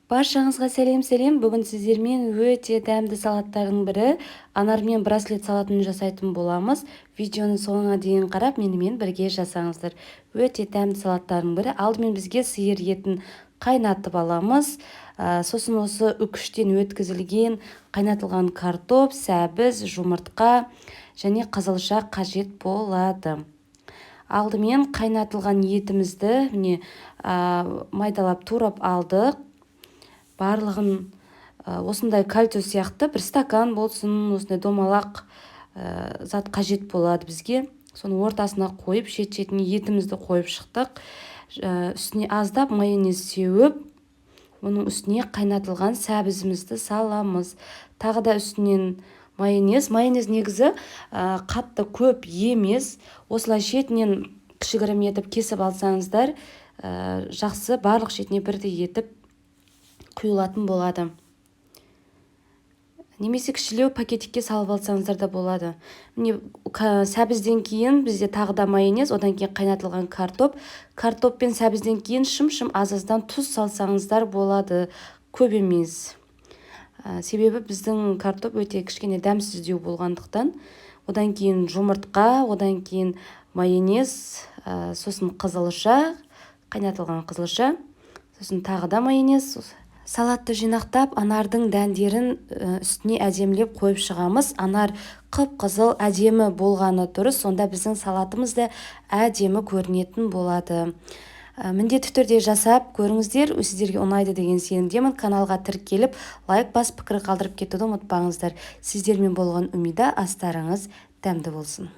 Баршаңызға сәлем. Бүгін сіздермен өте дәмді салаттардың бірі анармен браслет салатын жасайтын боламыз. Видеоны соңына дейін қарап, менімен бірге жасаңыздар. Өте дәмді салаттардың бірі. Алдымен бізге сиыр етін қайнатып аламыз. Сосын осы үкіштен өткізілген қайнатылған картоп, сәбіз, жұмыртқа және қызылша қажет болады. Алдымен қайнатылған етімізді майдалап турап алдық. Барлығын осындай кальций сияқты бір стакан болсын, осындай домалақ зат қажет болады бізге. Соны ортасына қойып, шет-шетіне етімізді қойып шықтық. Үстіне аздап майонез сеуіп, оның үстіне қайнатылған сәбізімізді саламыз. Тағы да үстінен майонез негізі қатты көп емес. Осылай шетінен кішігірім етіп кесіп алсаңыздар, жақсы барлық шетіне бірдей етіп құйылатын болады. Немесе кішілеу пакетикке салып алсаңыздар да болады. Міне сәбізден кейін бізде тағы да майонез, одан кейін қайнатылған картоп пен сәбізден кейін шым-шым аз-аздан тұз салсаңыздар болады, көп емес. Себебі біздің картоп өте кішкене дәмсіздеу болғандықтан. Одан кейін жұмыртқа, одан кейін майонез, сосын қызылша, қайнатылған қызылша, сосын тағы да майонез. Салатты жинақтап, анардың дәндерін үстіне әдемілеп қойып шығамыз. Анар қып-қызыл әдемі болғаны дұрыс, сонда біздің салатымыз да әдемі көрінетін болады. Міндетті түрде жасап көріңіздер, сіздерге ұнайды деген сенімдемін. Каналға тіркеліп, лайк басып, пікір қалдырып кетуді ұмытпаңыздар. Сіздермен болған Умида, астарыңыз дәмді болсын.